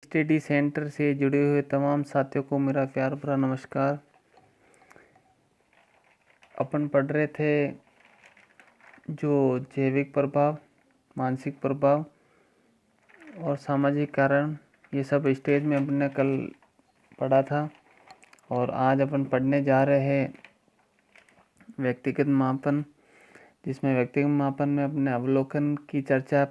Study centre से जुड़े हुए तमाम साथियों को मेरा प्यार भरा नमस्कार। अपन पढ़ रहे थे जो जैविक प्रभाव, मानसिक प्रभाव और सामाजिक कारण, ये सब स्टेज में अपने कल पढ़ा था। और आज अपन पढ़ने जा रहे हैं व्यक्तिगत मापन, जिसमें व्यक्तिगत मापन में अपने अवलोकन की चर्चा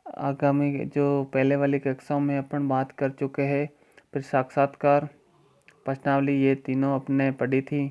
आगामी जो पहले वाली कक्षाओं में अपन बात कर चुके हैं। फिर साक्षात्कार, प्रश्नावली, ये तीनों अपने पढ़ी थी,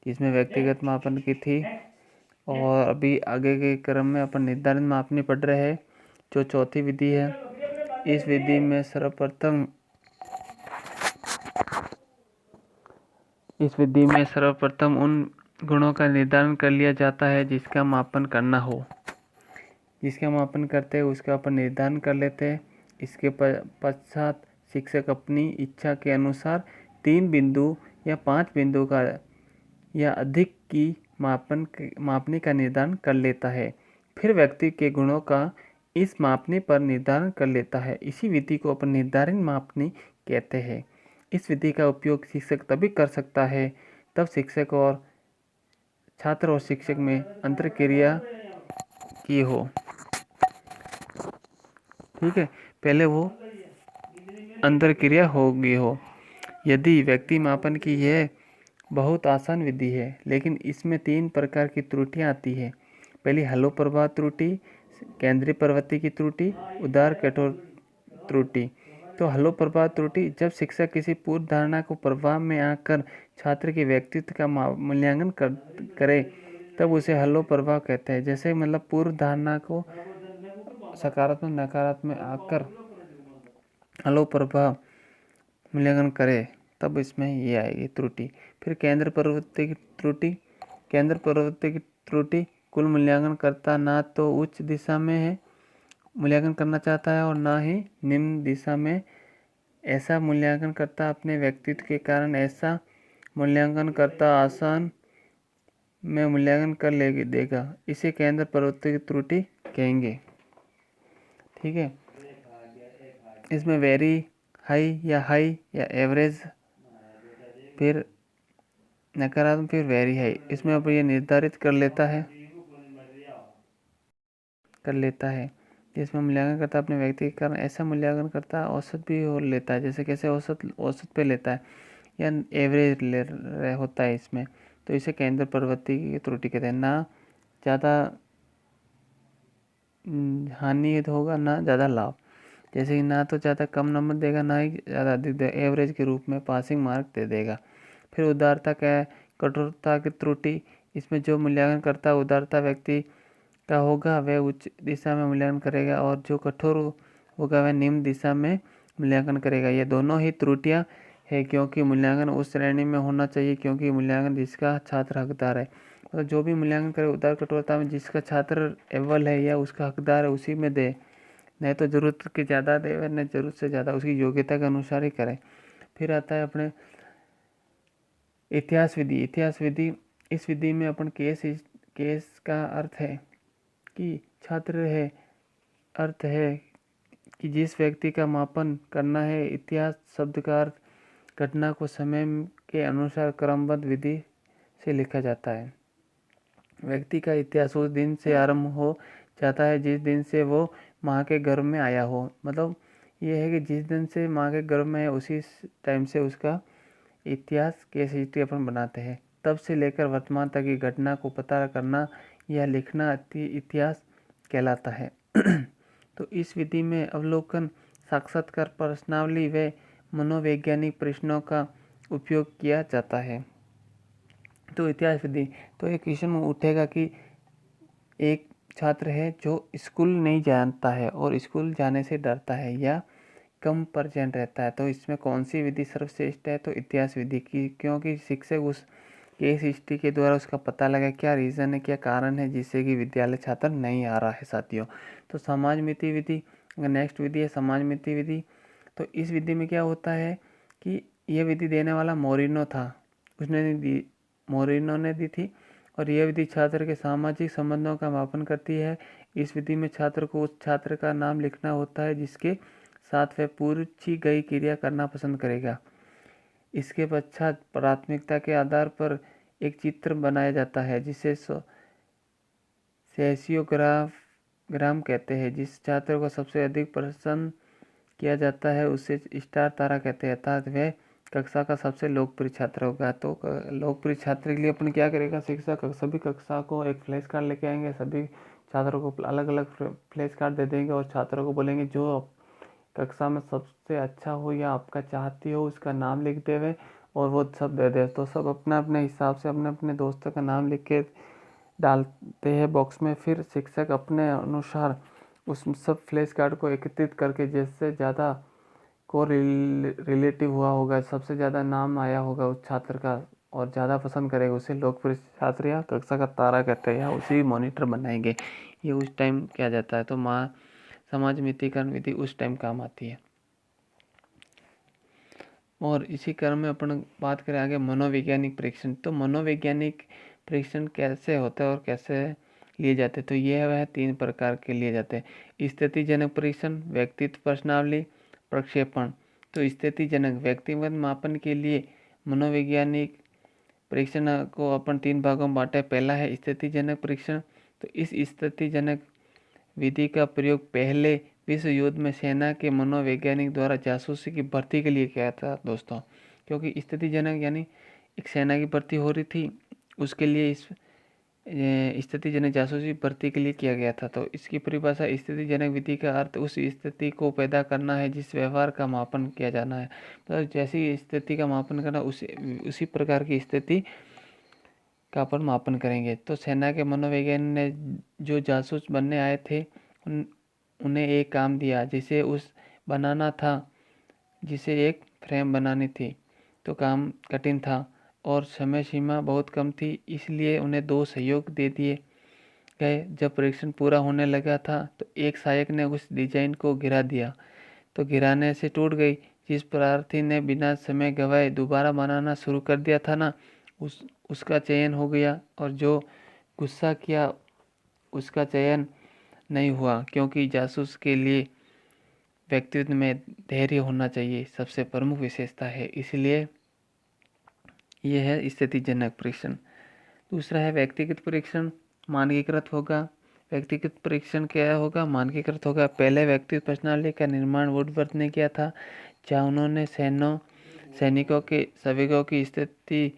जिसमें व्यक्तिगत मापन की थी। और अभी आगे के क्रम में अपन निर्धारित मापनी पढ़ रहे हैं, जो चौथी विधि है। इस विधि में सर्वप्रथम उन गुणों का निर्धारण कर लिया जाता है जिसका मापन करना हो। जिसका मापन करते हैं उसका अपन निर्धारण कर लेते हैं। इसके पश्चात शिक्षक अपनी इच्छा के अनुसार 3 बिंदु या 5 बिंदु का या अधिक की मापनी का निर्धारण कर लेता है। फिर व्यक्ति के गुणों का इस मापनी पर निर्धारण कर लेता है। इसी विधि को अपन निर्धारित मापनी कहते हैं। इस विधि का उपयोग शिक्षक तभी कर सकता है तब शिक्षक और छात्र और शिक्षक में अंतरक्रिया की हो। ठीक है, पहले वो अंतरक्रिया होगी हो। यदि व्यक्ति मापन की यह बहुत आसान विधि है, लेकिन इसमें 3 प्रकार की त्रुटियां आती है। पहली हलो प्रभाव त्रुटि, केंद्रीय प्रवृत्ति की त्रुटि, उदार कठोर त्रुटि। तो हलो प्रभाव त्रुटि, जब शिक्षक किसी पूर्व धारणा को प्रभाव में आकर छात्र के व्यक्तित्व का मूल्यांकन करे तब उसे हलो प्रभाव कहते हैं। जैसे मतलब पूर्व धारणा को सकारात्मक नकारात्मक आकर हलो प्रभाव मूल्यांकन करे तब इसमें ये आएगी त्रुटि। फिर केंद्र प्रवृत्ति की त्रुटि। केंद्र प्रवृत्ति की त्रुटि, कुल मूल्यांकन करता ना तो उच्च दिशा में है मूल्यांकन करना चाहता है और ना ही निम्न दिशा में। ऐसा मूल्यांकन करता अपने व्यक्तित्व के कारण ऐसा मूल्यांकन करता आसान में मूल्यांकन कर देगा। इसे केंद्र प्रवृत्ति की त्रुटि कहेंगे। ठीक है, इसमें वेरी हाई या एवरेज, फिर नकारात्मक, फिर वेरी हाई। इसमें अब ये निर्धारित कर लेता है जिसमें मूल्यांकन करता अपने व्यक्ति के कारण ऐसा मूल्यांकन करता औसत भी हो लेता है। जैसे कैसे औसत पे लेता है या एवरेज होता है इसमें, तो इसे केंद्र प्रवृत्ति की त्रुटि कहते हैं। ना ज़्यादा हानि होगा ना ज़्यादा लाभ। जैसे कि ना तो ज़्यादा कम नंबर देगा ना ही ज़्यादा अधिक देगा, एवरेज के रूप में पासिंग मार्क दे देगा। फिर उदारता का कठोरता की त्रुटि, इसमें जो मूल्यांकन करता उदारता व्यक्ति का होगा वह उच्च दिशा में मूल्यांकन करेगा और जो कठोर होगा वह निम्न दिशा में मूल्यांकन करेगा। ये दोनों ही त्रुटियां है, क्योंकि मूल्यांकन उस श्रेणी में होना चाहिए क्योंकि मूल्यांकन जिसका छात्र हकदार है। मतलब जो भी मूल्यांकन करे उदार कठोरता में जिसका छात्र अव्वल है या उसका हकदार है उसी में दे, नहीं तो ज़रूरत के ज़्यादा दे, न ज़रूरत से ज़्यादा, उसकी योग्यता के अनुसार ही करें। फिर आता है अपने इतिहास विधि। इस विधि में अपन केस का अर्थ है कि छात्र है, अर्थ है कि जिस व्यक्ति का मापन करना है। इतिहास शब्द का अर्थ घटना को समय के अनुसार क्रमबद्ध विधि से लिखा जाता है। व्यक्ति का इतिहास उस दिन से आरंभ हो जाता है जिस दिन से वो माँ के गर्भ में आया हो। मतलब ये है कि जिस दिन से माँ के गर्भ में है उसी टाइम से उसका इतिहास केस हिस्ट्री अपन बनाते हैं। तब से लेकर वर्तमान तक की घटना को पता करना या लिखना इतिहास कहलाता है। तो इस विधि में अवलोकन, साक्षात्कार, प्रश्नावली व मनोवैज्ञानिक प्रश्नों का उपयोग किया जाता है। तो इतिहास विधि, तो एक क्वेश्चन उठेगा कि एक छात्र है जो स्कूल नहीं जानता है और स्कूल जाने से डरता है या कम परसेंट रहता है, तो इसमें कौन सी विधि सर्वश्रेष्ठ है? तो इतिहास विधि की, क्योंकि शिक्षक उस केस हिस्ट्री के द्वारा उसका पता लगा क्या रीज़न है, क्या कारण है जिससे कि विद्यालय छात्र नहीं आ रहा है साथियों। तो समाज मिति विधि नेक्स्ट विधि है, समाज मिति विधि। तो इस विधि में क्या होता है कि यह विधि देने वाला मोरिनो था, मोरिनो ने दी थी। और यह विधि छात्र के सामाजिक संबंधों का मापन करती है। इस विधि में छात्र को उस छात्र का नाम लिखना होता है जिसके साथ वह पूछी गई क्रिया करना पसंद करेगा। इसके पश्चात प्राथमिकता के आधार पर एक चित्र बनाया जाता है जिसे सेसियोग्राम कहते हैं। जिस छात्र को सबसे अधिक पसंद किया जाता है उसे स्टार तारा कहते हैं, अर्थात वह कक्षा का सबसे लोकप्रिय छात्र होगा। तो लोकप्रिय छात्र के लिए अपन क्या करेगा, शिक्षक सभी कक्षा को एक फ्लैश कार्ड लेके आएंगे, सभी छात्रों को अलग अलग फ्लैश कार्ड दे देंगे और छात्रों को बोलेंगे जो कक्षा में सबसे अच्छा हो या आपका चाहती हो उसका नाम लिख देवे और वो सब दे दे। तो सब अपने अपने हिसाब से अपने अपने दोस्तों का नाम लिख के डालते हैं बॉक्स में। फिर शिक्षक अपने अनुसार उस सब फ्लैश कार्ड को एकत्रित करके जैसे ज़्यादा को रिलेटिव हुआ होगा, सबसे ज़्यादा नाम आया होगा उस छात्र का और ज़्यादा पसंद करेगा, उसे लोकप्रिय छात्र या कक्षा का तारा कहते हैं या उसी मॉनिटर बनाएंगे। ये उस टाइम किया जाता है। तो समाज मितीकरण विधि उस टाइम काम आती है। और इसी क्रम में अपन बात करें आगे मनोवैज्ञानिक परीक्षण। तो मनोवैज्ञानिक परीक्षण कैसे होता है और कैसे लिए जाते हैं, तो यह वह 3 प्रकार के लिए जाते हैं। स्थितिजनक परीक्षण, व्यक्तित्व प्रश्नावली, प्रक्षेपण। तो स्थितिजनक व्यक्तिगत मापन के लिए मनोवैज्ञानिक परीक्षण को अपन 3 भागों में बांटे। पहला है स्थितिजनक परीक्षण। तो इस स्थितिजनक विधि का प्रयोग पहले विश्व युद्ध में सेना के मनोवैज्ञानिक द्वारा जासूसी की भर्ती के लिए किया था दोस्तों, क्योंकि स्थितिजनक यानी एक सेना की भर्ती हो रही थी, उसके लिए इस स्थितिजनक जासूसी भर्ती के लिए किया गया था। तो इसकी परिभाषा स्थितिजनक विधि का अर्थ उस स्थिति को पैदा करना है जिस व्यवहार का मापन किया जाना है। तो जैसी स्थिति का मापन करना उसी प्रकार की स्थिति का अपन मापन करेंगे। तो सेना के मनोवैज्ञानिक ने जो जासूस बनने आए थे उन्हें एक काम दिया जिसे बनाना था, जिसे एक फ्रेम बनानी थी। तो काम कठिन था और समय सीमा बहुत कम थी, इसलिए उन्हें 2 सहयोग दे दिए गए। जब परीक्षण पूरा होने लगा था तो एक सहायक ने उस डिजाइन को गिरा दिया, तो गिराने से टूट गई। जिस प्रार्थी ने बिना समय गवाए दोबारा बनाना शुरू कर दिया था ना, उसका चयन हो गया, और जो गुस्सा किया उसका चयन नहीं हुआ, क्योंकि जासूस के लिए व्यक्तित्व में धैर्य होना चाहिए, सबसे प्रमुख विशेषता है। इसलिए यह है स्थितिजनक परीक्षण। दूसरा है व्यक्तिगत परीक्षण, मानकीकृत होगा। व्यक्तिगत परीक्षण क्या होगा, मानकीकृत होगा। पहले व्यक्तिगत प्रश्नावली का निर्माण वुडवर्थ ने किया था, जहाँ उन्होंने सैनिकों के सैनिकों की स्थिति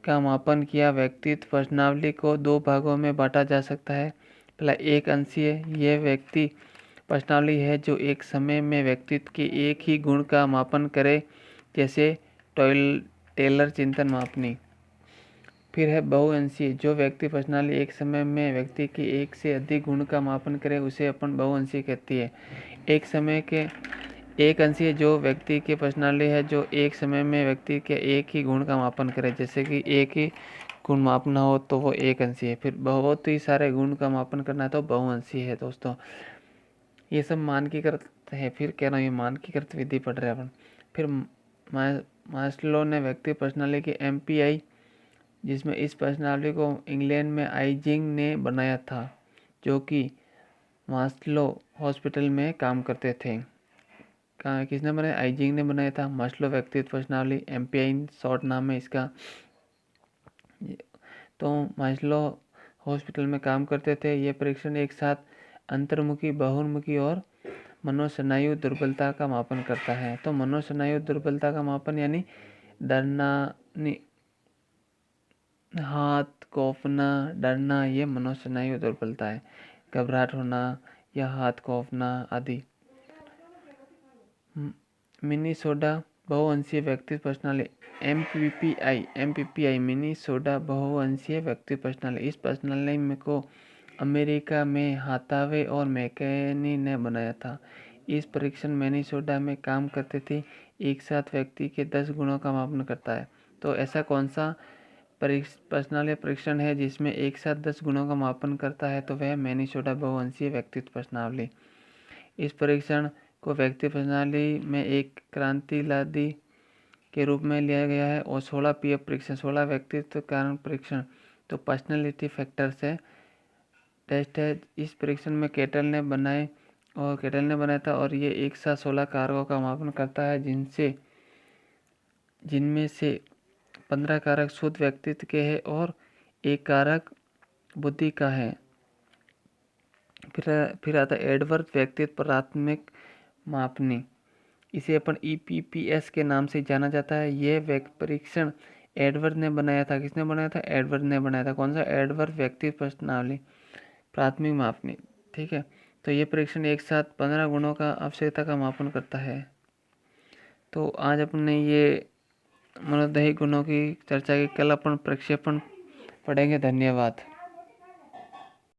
का मापन किया। व्यक्तित्व प्रश्नावली को 2 भागों में बांटा जा सकता है। पहला एक अंशीय, यह व्यक्ति प्रश्नावली है जो एक समय में व्यक्तित्व के एक ही गुण का मापन करे, जैसे टेलर चिंतन मापनी। फिर है बहुअंशीय, जो व्यक्ति प्रश्नावली एक समय में व्यक्ति के एक से अधिक गुण का मापन करे, उसे अपन बहुअंशीय कहती है। एक अंशीय, जो व्यक्ति की प्रश्नावली है जो एक समय में व्यक्ति के एक ही गुण का मापन करे, जैसे कि एक ही गुण मापना हो तो वो एक अंशीय है। फिर बहुत ही सारे गुण का मापन करना है तो बहुअंशीय है दोस्तों। ये सब मानकीकृत है। फिर कह रहा हूँ ये मानकीकृत विधि पढ़ रहे हैं अपन। फिर मास्लो ने व्यक्ति प्रश्नावली की MPI, जिसमें इस प्रश्नावली को इंग्लैंड में आइजिंग ने बनाया था, जो कि मास्लो हॉस्पिटल में काम करते थे। किसने बनाया, आइजिंग ने बनाया था। मास्लो व्यक्तित्व प्रश्नावली MPI शॉर्ट नाम है इसका। तो मास्लो हॉस्पिटल में काम करते थे। ये परीक्षण एक साथ अंतर्मुखी, बहुमुखी और मनोस्नायु दुर्बलता का मापन करता है। तो मनोस्नायु दुर्बलता का मापन यानी डरना, हाथ कौंपना, डरना, ये मनोस्नायु दुर्बलता है। घबराहट होना या हाथ कौंपना आदि। मिनीसोटा बहुअंशीय व्यक्तित्व प्रश्नावली MPPI मिनीसोटा बहुअंशीय व्यक्तित्व प्रश्नावली। इस प्रश्नावली में को अमेरिका में हाथावे और मैकेनी ने बनाया था। इस परीक्षण मिनीसोटा में काम करते थे। एक साथ व्यक्ति के 10 गुणों का मापन करता है। तो ऐसा कौन सा प्रश्नावली परीक्षण है जिसमें एक साथ 10 गुणों का मापन करता है, तो वह मिनीसोटा बहुअंशीय व्यक्तित्व प्रश्नावली। इस परीक्षण को व्यक्तित्व प्रश्नावली में एक क्रांति लादी के रूप में लिया गया है। और 16 PF परीक्षण, 16 व्यक्तित्व कारण परीक्षण, तो पर्सनैलिटी फैक्टर से टेस्ट है। इस परीक्षण में केटल ने बनाए और केटल ने बनाया था, और ये एक साथ 16 कारकों का मापन करता है, जिनमें से 15 कारक शुद्ध व्यक्तित्व के हैं और एक कारक बुद्धि का है। फिर आता है एडवर्थ व्यक्तित्व प्राथमिक मापनी। इसे अपन EPPS के नाम से जाना जाता है। यह परीक्षण एडवर्थ ने बनाया था। किसने बनाया था? एडवर्थ ने बनाया था। कौन सा? एडवर्थ व्यक्तित्व प्रश्नावली प्राथमिक मापनी। ठीक है, तो ये परीक्षण एक साथ 15 गुणों का आवश्यकता का मापन करता है। तो आज अपने ये मनोदैहिक गुणों की चर्चा की, कल अपन प्रक्षेपण पढ़ेंगे। धन्यवाद।